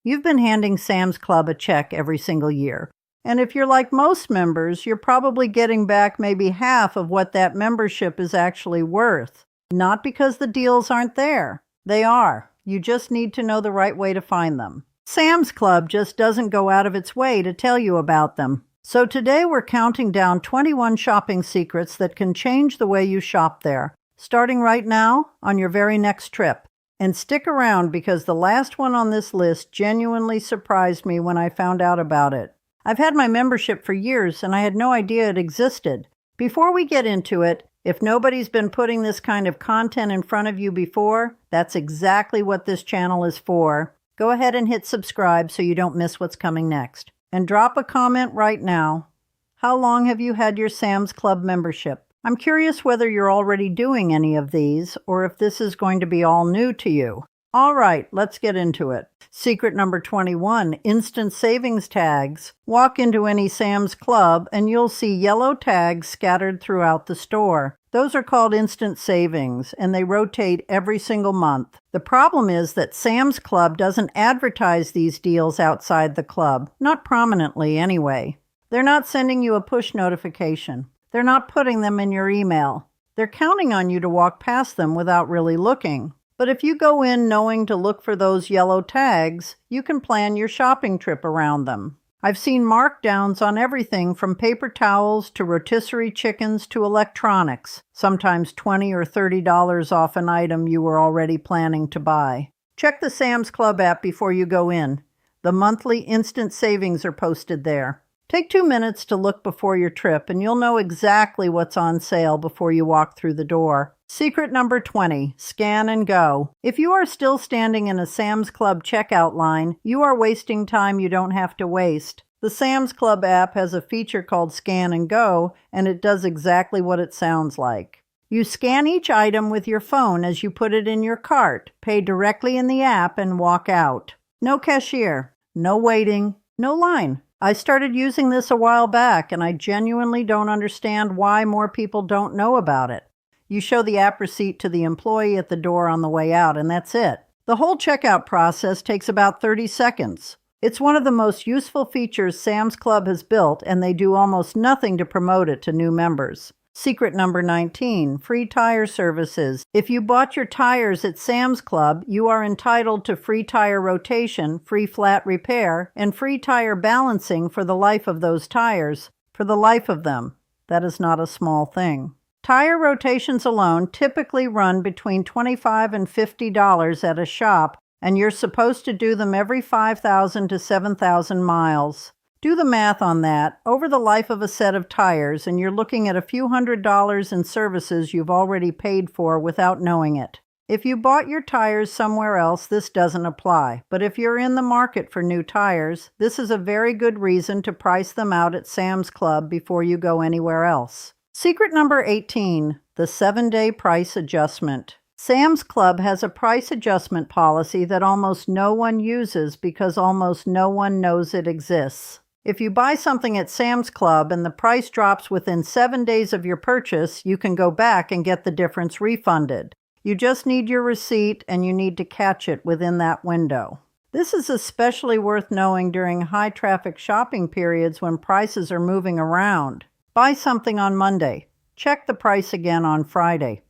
You've been handing Sam's Club a check every single year. And if you're like most members, you're probably getting back maybe half of what that membership is actually worth. Not because the deals aren't there. They are. You just need to know the right way to find them. Sam's Club just doesn't go out of its way to tell you about them. So today we're counting down 21 shopping secrets that can change the way you shop there, starting right now on your very next trip. And stick around because the last one on this list genuinely surprised me when I found out about it. I've had my membership for years and I had no idea it existed. Before we get into it, if nobody's been putting this kind of content in front of you before, that's exactly what this channel is for. Go ahead and hit subscribe so you don't miss what's coming next. And drop a comment right now. How long have you had your Sam's Club membership? I'm curious whether you're already doing any of these or if this is going to be all new to you. All right, let's get into it. Secret number 21, instant savings tags. Walk into any Sam's Club and you'll see yellow tags scattered throughout the store. Those are called instant savings and they rotate every single month. The problem is that Sam's Club doesn't advertise these deals outside the club, not prominently anyway. They're not sending you a push notification. They're not putting them in your email. They're counting on you to walk past them without really looking. But if you go in knowing to look for those yellow tags, you can plan your shopping trip around them. I've seen markdowns on everything from paper towels to rotisserie chickens to electronics, sometimes $20 or $30 off an item you were already planning to buy. Check the Sam's Club app before you go in. The monthly instant savings are posted there. Take 2 minutes to look before your trip and you'll know exactly what's on sale before you walk through the door. Secret number 20, scan and go. If you are still standing in a Sam's Club checkout line, you are wasting time you don't have to waste. The Sam's Club app has a feature called Scan and Go, and it does exactly what it sounds like. You scan each item with your phone as you put it in your cart, pay directly in the app, and walk out. No cashier, no waiting, no line. I started using this a while back, and I genuinely don't understand why more people don't know about it. You show the app receipt to the employee at the door on the way out, and that's it. The whole checkout process takes about 30 seconds. It's one of the most useful features Sam's Club has built, and they do almost nothing to promote it to new members. Secret number 19, free tire services. If you bought your tires at Sam's Club, you are entitled to free tire rotation, free flat repair, and free tire balancing for the life of those tires. For the life of them. That is not a small thing. Tire rotations alone typically run between $25 and $50 at a shop, and you're supposed to do them every 5,000 to 7,000 miles. Do the math on that over the life of a set of tires, and you're looking at a few $100s in services you've already paid for without knowing it. If you bought your tires somewhere else, this doesn't apply. But if you're in the market for new tires, this is a very good reason to price them out at Sam's Club before you go anywhere else. Secret number 18, the 7-day price adjustment. Sam's Club has a price adjustment policy that almost no one uses because almost no one knows it exists. If you buy something at Sam's Club and the price drops within 7 days of your purchase, you can go back and get the difference refunded. You just need your receipt and you need to catch it within that window. This is especially worth knowing during high-traffic shopping periods when prices are moving around. Buy something on Monday. Check the price again on Friday.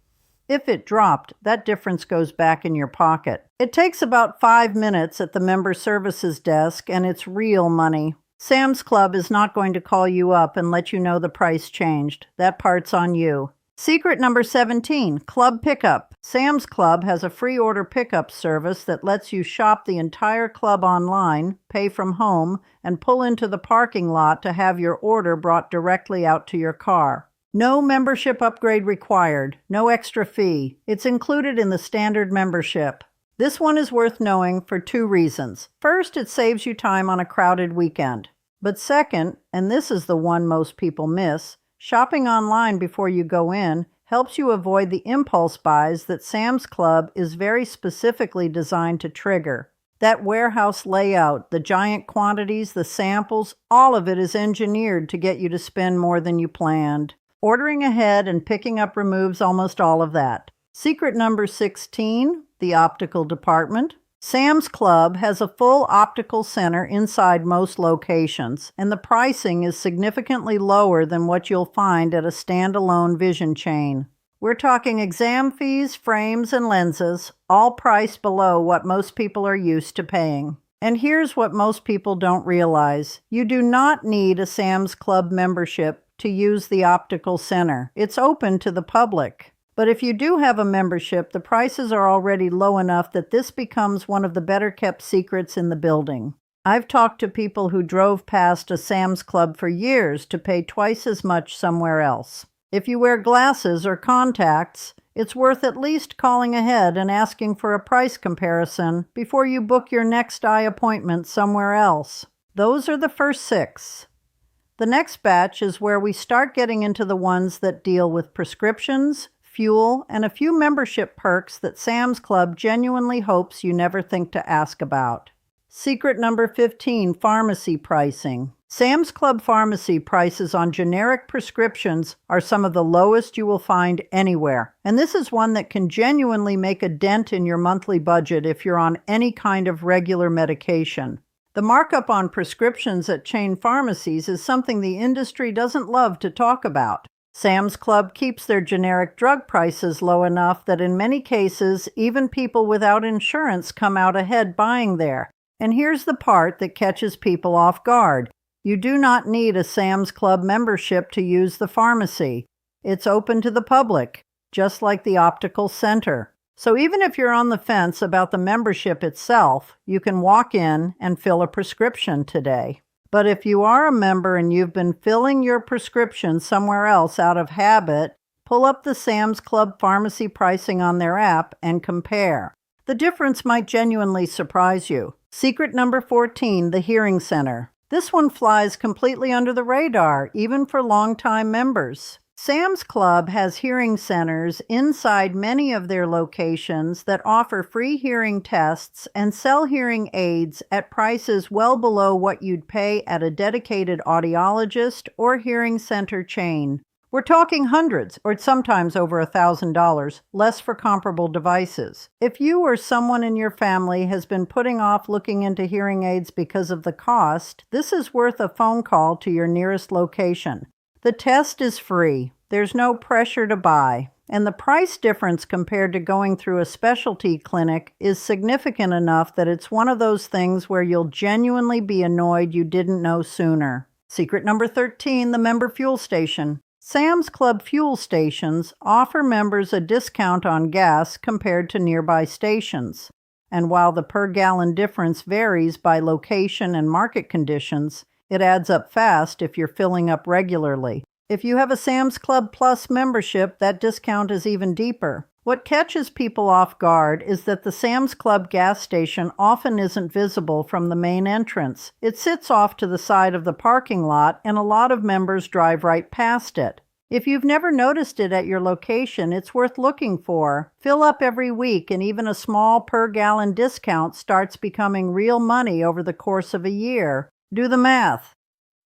If it dropped, that difference goes back in your pocket. It takes about 5 minutes at the member services desk and it's real money. Sam's Club is not going to call you up and let you know the price changed. That part's on you. Secret number 17, Club Pickup. Sam's Club has a free order pickup service that lets you shop the entire club online, pay from home, and pull into the parking lot to have your order brought directly out to your car. No membership upgrade required, no extra fee. It's included in the standard membership. This one is worth knowing for 2 reasons. First, it saves you time on a crowded weekend. But second, and this is the one most people miss, shopping online before you go in helps you avoid the impulse buys that Sam's Club is very specifically designed to trigger. That warehouse layout, the giant quantities, the samples, all of it is engineered to get you to spend more than you planned. Ordering ahead and picking up removes almost all of that. Secret number 16, the optical department. Sam's Club has a full optical center inside most locations, and the pricing is significantly lower than what you'll find at a standalone vision chain. We're talking exam fees, frames, and lenses, all priced below what most people are used to paying. And here's what most people don't realize. You do not need a Sam's Club membership to use the optical center. It's open to the public. But if you do have a membership, the prices are already low enough that this becomes one of the better-kept secrets in the building. I've talked to people who drove past a Sam's Club for years to pay twice as much somewhere else. If you wear glasses or contacts, it's worth at least calling ahead and asking for a price comparison before you book your next eye appointment somewhere else. Those are the first 6. The next batch is where we start getting into the ones that deal with prescriptions, fuel, and a few membership perks that Sam's Club genuinely hopes you never think to ask about. Secret number 15, pharmacy pricing. Sam's Club pharmacy prices on generic prescriptions are some of the lowest you will find anywhere, and this is one that can genuinely make a dent in your monthly budget if you're on any kind of regular medication. The markup on prescriptions at chain pharmacies is something the industry doesn't love to talk about. Sam's Club keeps their generic drug prices low enough that in many cases, even people without insurance come out ahead buying there. And here's the part that catches people off guard. You do not need a Sam's Club membership to use the pharmacy. It's open to the public, just like the optical center. So even if you're on the fence about the membership itself, you can walk in and fill a prescription today. But if you are a member and you've been filling your prescription somewhere else out of habit, pull up the Sam's Club pharmacy pricing on their app and compare. The difference might genuinely surprise you. Secret number 14, the hearing center. This one flies completely under the radar, even for longtime members. Sam's Club has hearing centers inside many of their locations that offer free hearing tests and sell hearing aids at prices well below what you'd pay at a dedicated audiologist or hearing center chain. We're talking hundreds, or sometimes over $1,000, less for comparable devices. If you or someone in your family has been putting off looking into hearing aids because of the cost, this is worth a phone call to your nearest location. The test is free. There's no pressure to buy. And the price difference compared to going through a specialty clinic is significant enough that it's one of those things where you'll genuinely be annoyed you didn't know sooner. Secret number 13, the member fuel station. Sam's Club fuel stations offer members a discount on gas compared to nearby stations. And while the per-gallon difference varies by location and market conditions, it adds up fast if you're filling up regularly. If you have a Sam's Club Plus membership, that discount is even deeper. What catches people off guard is that the Sam's Club gas station often isn't visible from the main entrance. It sits off to the side of the parking lot, and a lot of members drive right past it. If you've never noticed it at your location, it's worth looking for. Fill up every week, and even a small per-gallon discount starts becoming real money over the course of a year. Do the math.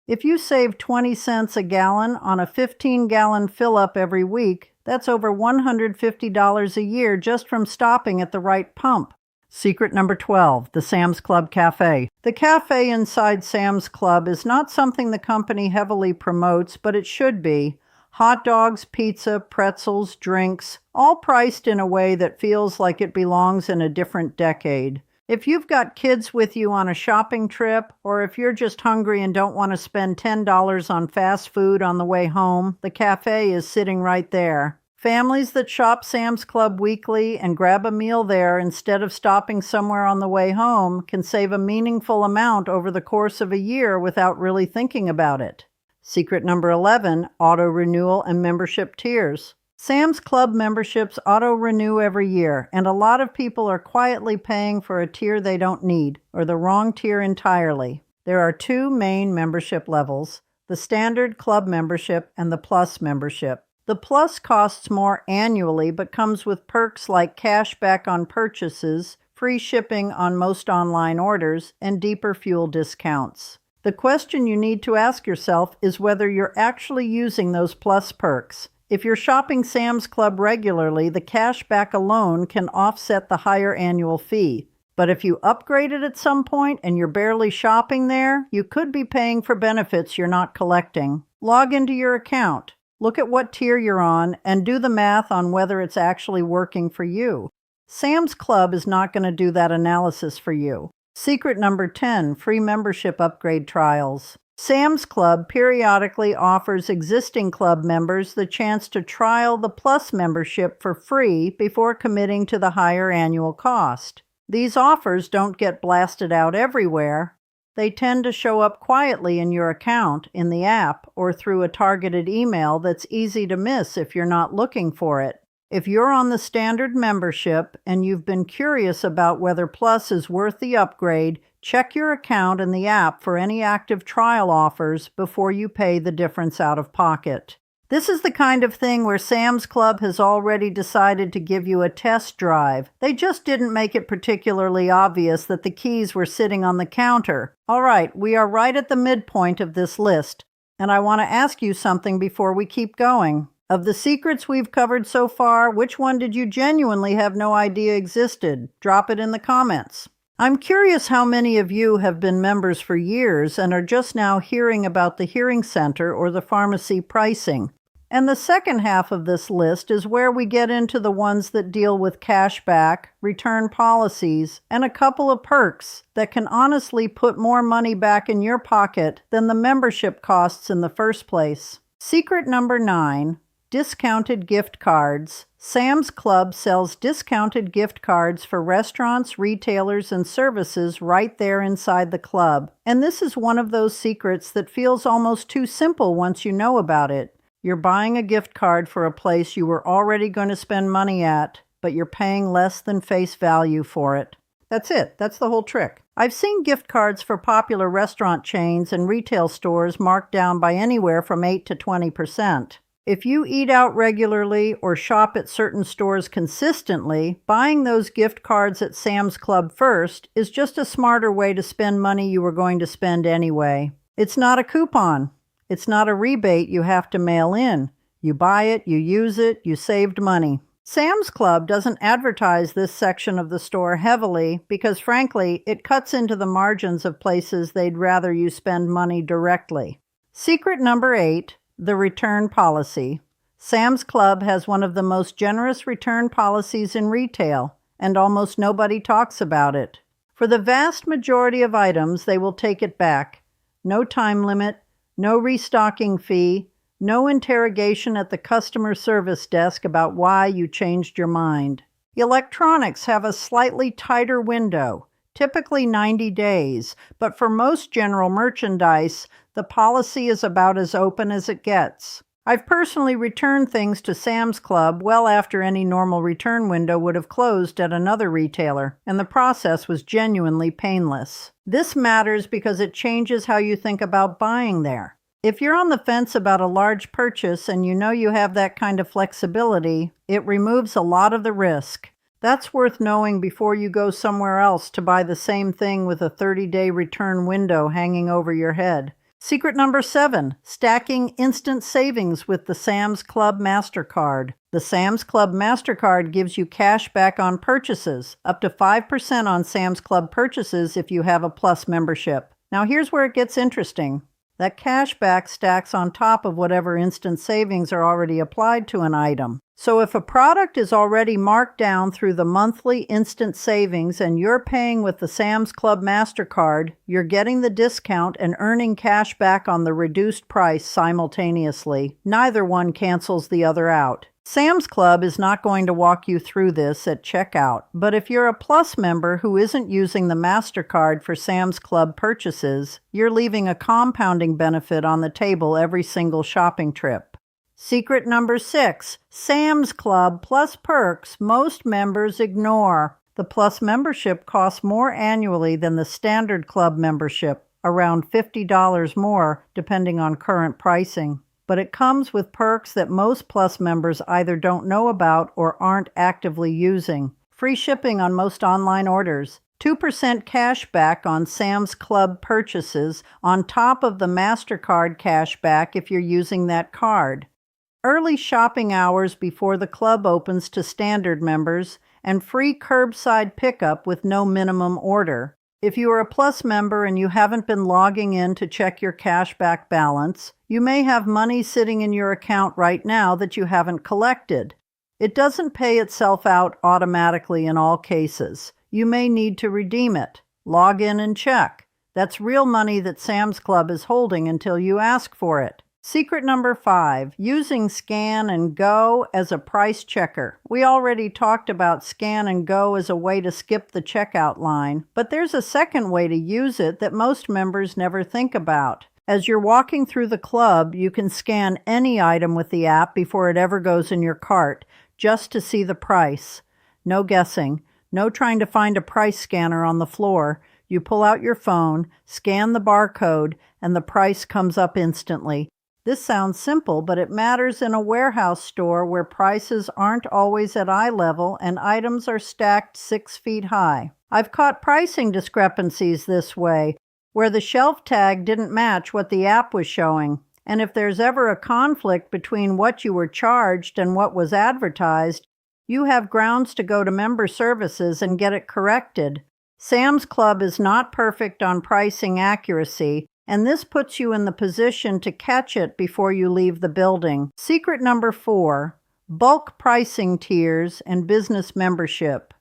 If you save 20 cents a gallon on a 15-gallon fill-up every week, that's over $150 a year just from stopping at the right pump. Secret number 12, the Sam's Club Café. The cafe inside Sam's Club is not something the company heavily promotes, but it should be. Hot dogs, pizza, pretzels, drinks, all priced in a way that feels like it belongs in a different decade. If you've got kids with you on a shopping trip, or if you're just hungry and don't want to spend $10 on fast food on the way home, the cafe is sitting right there. Families that shop Sam's Club weekly and grab a meal there instead of stopping somewhere on the way home can save a meaningful amount over the course of a year without really thinking about it. Secret number 11, auto-renewal and membership tiers. Sam's Club memberships auto-renew every year, and a lot of people are quietly paying for a tier they don't need, or the wrong tier entirely. There are 2 main membership levels, the standard club membership and the plus membership. The plus costs more annually, but comes with perks like cash back on purchases, free shipping on most online orders, and deeper fuel discounts. The question you need to ask yourself is whether you're actually using those plus perks. If you're shopping Sam's Club regularly, the cash back alone can offset the higher annual fee. But if you upgraded at some point and you're barely shopping there, you could be paying for benefits you're not collecting. Log into your account, look at what tier you're on, and do the math on whether it's actually working for you. Sam's Club is not going to do that analysis for you. Secret number 10, free membership upgrade trials. Sam's Club periodically offers existing club members the chance to trial the Plus membership for free before committing to the higher annual cost. These offers don't get blasted out everywhere. They tend to show up quietly in your account, in the app, or through a targeted email that's easy to miss if you're not looking for it. If you're on the standard membership and you've been curious about whether Plus is worth the upgrade, check your account and the app for any active trial offers before you pay the difference out of pocket. This is the kind of thing where Sam's Club has already decided to give you a test drive. They just didn't make it particularly obvious that the keys were sitting on the counter. All right, we are right at the midpoint of this list, and I want to ask you something before we keep going. Of the secrets we've covered so far, which one did you genuinely have no idea existed? Drop it in the comments. I'm curious how many of you have been members for years and are just now hearing about the hearing center or the pharmacy pricing. And the second half of this list is where we get into the ones that deal with cashback, return policies, and a couple of perks that can honestly put more money back in your pocket than the membership costs in the first place. Secret number 9. Discounted gift cards. Sam's Club sells discounted gift cards for restaurants, retailers, and services right there inside the club. And this is one of those secrets that feels almost too simple once you know about it. You're buying a gift card for a place you were already going to spend money at, but you're paying less than face value for it. That's it. That's the whole trick. I've seen gift cards for popular restaurant chains and retail stores marked down by anywhere from 8 to 20%. If you eat out regularly or shop at certain stores consistently, buying those gift cards at Sam's Club first is just a smarter way to spend money you were going to spend anyway. It's not a coupon. It's not a rebate you have to mail in. You buy it, you use it, you saved money. Sam's Club doesn't advertise this section of the store heavily because, frankly, it cuts into the margins of places they'd rather you spend money directly. Secret number 8. The return policy. Sam's Club has one of the most generous return policies in retail, and almost nobody talks about it. For the vast majority of items, they will take it back. No time limit, no restocking fee, no interrogation at the customer service desk about why you changed your mind. Electronics have a slightly tighter window, typically 90 days, but for most general merchandise, the policy is about as open as it gets. I've personally returned things to Sam's Club well after any normal return window would have closed at another retailer, and the process was genuinely painless. This matters because it changes how you think about buying there. If you're on the fence about a large purchase and you know you have that kind of flexibility, it removes a lot of the risk. That's worth knowing before you go somewhere else to buy the same thing with a 30-day return window hanging over your head. Secret number 7, stacking instant savings with the Sam's Club Mastercard. The Sam's Club Mastercard gives you cash back on purchases, up to 5% on Sam's Club purchases if you have a Plus membership. Now here's where it gets interesting. That cash back stacks on top of whatever instant savings are already applied to an item. So if a product is already marked down through the monthly instant savings and you're paying with the Sam's Club Mastercard, you're getting the discount and earning cash back on the reduced price simultaneously. Neither one cancels the other out. Sam's Club is not going to walk you through this at checkout, but if you're a Plus member who isn't using the MasterCard for Sam's Club purchases, you're leaving a compounding benefit on the table every single shopping trip. Secret number 6, Sam's Club Plus perks most members ignore. The Plus membership costs more annually than the standard club membership, around $50 more depending on current pricing. But it comes with perks that most Plus members either don't know about or aren't actively using. Free shipping on most online orders, 2% cash back on Sam's Club purchases on top of the MasterCard cash back if you're using that card. Early shopping hours before the club opens to standard members, and free curbside pickup with no minimum order. If you are a Plus member and you haven't been logging in to check your cashback balance, you may have money sitting in your account right now that you haven't collected. It doesn't pay itself out automatically in all cases. You may need to redeem it. Log in and check. That's real money that Sam's Club is holding until you ask for it. Secret number 5, using Scan and Go as a price checker. We already talked about Scan and Go as a way to skip the checkout line, but there's a second way to use it that most members never think about. As you're walking through the club, you can scan any item with the app before it ever goes in your cart, just to see the price. No guessing, no trying to find a price scanner on the floor. You pull out your phone, scan the barcode, and the price comes up instantly. This sounds simple, but it matters in a warehouse store where prices aren't always at eye level and items are stacked 6 feet high. I've caught pricing discrepancies this way, where the shelf tag didn't match what the app was showing. And if there's ever a conflict between what you were charged and what was advertised, you have grounds to go to member services and get it corrected. Sam's Club is not perfect on pricing accuracy, and this puts you in the position to catch it before you leave the building. Secret number 4, bulk pricing tiers and business membership.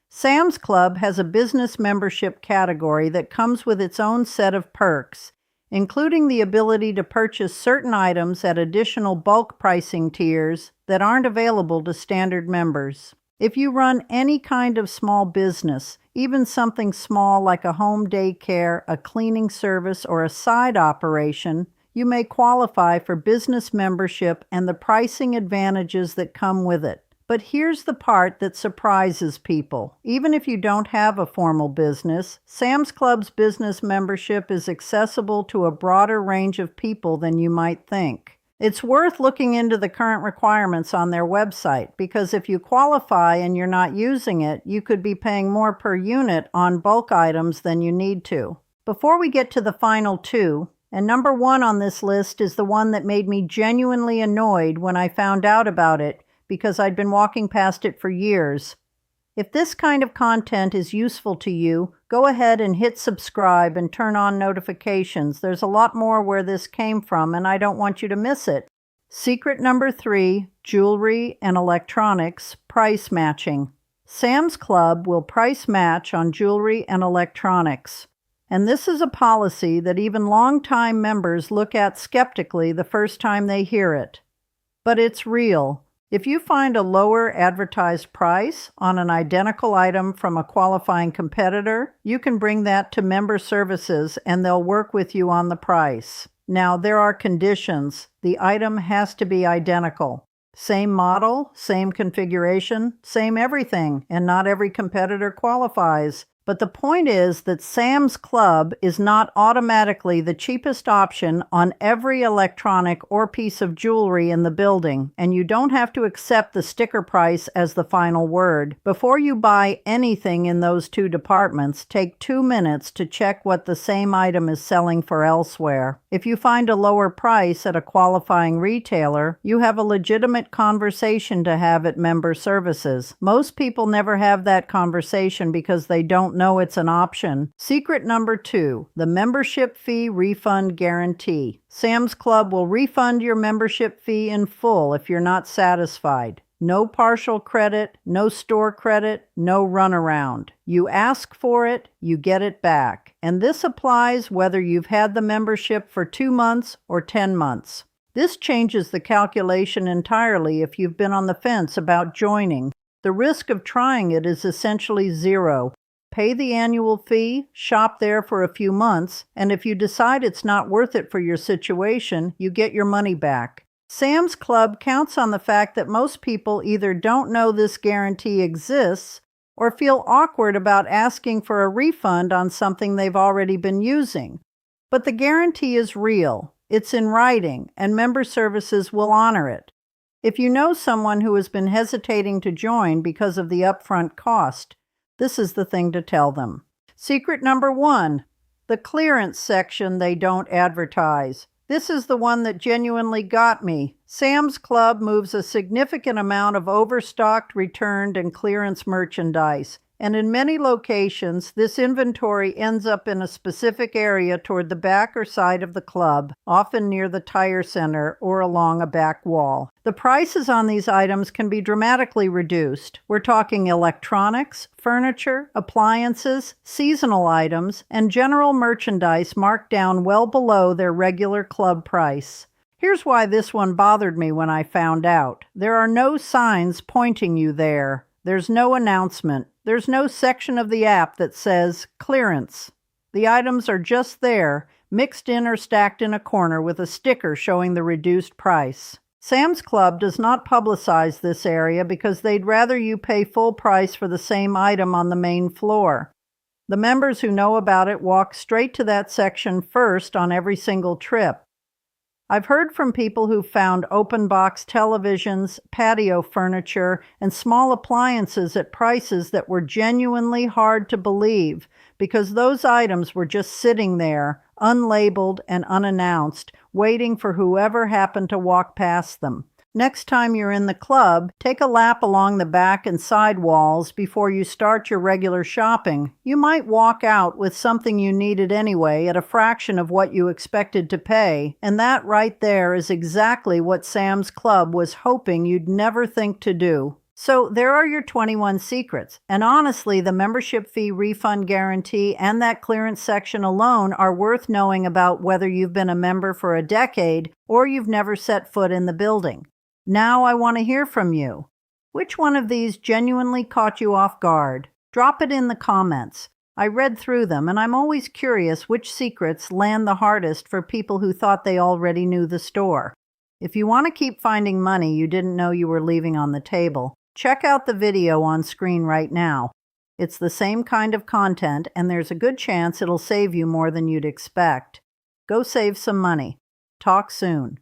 Sam's Club has a business membership category that comes with its own set of perks, including the ability to purchase certain items at additional bulk pricing tiers that aren't available to standard members. If you run any kind of small business, even something small like a home daycare, a cleaning service, or a side operation, you may qualify for business membership and the pricing advantages that come with it. But here's the part that surprises people. Even if you don't have a formal business, Sam's Club's business membership is accessible to a broader range of people than you might think. It's worth looking into the current requirements on their website, because if you qualify and you're not using it, you could be paying more per unit on bulk items than you need to. Before we get to the final 2, and number 1 on this list is the one that made me genuinely annoyed when I found out about it, because I'd been walking past it for years. If this kind of content is useful to you, go ahead and hit subscribe and turn on notifications. There's a lot more where this came from, and I don't want you to miss it. Secret number 3, jewelry and electronics price matching. Sam's Club will price match on jewelry and electronics. And this is a policy that even longtime members look at skeptically the first time they hear it. But it's real. If you find a lower advertised price on an identical item from a qualifying competitor, you can bring that to member services and they'll work with you on the price. Now, there are conditions. The item has to be identical. Same model, same configuration, same everything, and not every competitor qualifies. But the point is that Sam's Club is not automatically the cheapest option on every electronic or piece of jewelry in the building, and you don't have to accept the sticker price as the final word. Before you buy anything in those 2 departments, take 2 minutes to check what the same item is selling for elsewhere. If you find a lower price at a qualifying retailer, you have a legitimate conversation to have at member services. Most people never have that conversation because they don't know it's an option. Secret number 2, the membership fee refund guarantee. Sam's Club will refund your membership fee in full if you're not satisfied. No partial credit, no store credit, no runaround. You ask for it, you get it back. And this applies whether you've had the membership for 2 months or 10 months. This changes the calculation entirely if you've been on the fence about joining. The risk of trying it is essentially 0. Pay the annual fee, shop there for a few months, and if you decide it's not worth it for your situation, you get your money back. Sam's Club counts on the fact that most people either don't know this guarantee exists or feel awkward about asking for a refund on something they've already been using. But the guarantee is real, it's in writing, and member services will honor it. If you know someone who has been hesitating to join because of the upfront cost, this is the thing to tell them. Secret number 1, the clearance section they don't advertise. This is the one that genuinely got me. Sam's Club moves a significant amount of overstocked, returned, and clearance merchandise. And in many locations, this inventory ends up in a specific area toward the back or side of the club, often near the tire center or along a back wall. The prices on these items can be dramatically reduced. We're talking electronics, furniture, appliances, seasonal items, and general merchandise marked down well below their regular club price. Here's why this one bothered me when I found out. There are no signs pointing you there. There's no announcement. There's no section of the app that says clearance. The items are just there, mixed in or stacked in a corner with a sticker showing the reduced price. Sam's Club does not publicize this area because they'd rather you pay full price for the same item on the main floor. The members who know about it walk straight to that section first on every single trip. I've heard from people who found open box televisions, patio furniture, and small appliances at prices that were genuinely hard to believe because those items were just sitting there, unlabeled and unannounced, waiting for whoever happened to walk past them. Next time you're in the club, take a lap along the back and side walls before you start your regular shopping. You might walk out with something you needed anyway at a fraction of what you expected to pay, and that right there is exactly what Sam's Club was hoping you'd never think to do. So there are your 21 secrets, and honestly, the membership fee refund guarantee and that clearance section alone are worth knowing about whether you've been a member for a decade or you've never set foot in the building. Now I want to hear from you. Which one of these genuinely caught you off guard? Drop it in the comments. I read through them, and I'm always curious which secrets land the hardest for people who thought they already knew the store. If you want to keep finding money you didn't know you were leaving on the table, check out the video on screen right now. It's the same kind of content, and there's a good chance it'll save you more than you'd expect. Go save some money. Talk soon.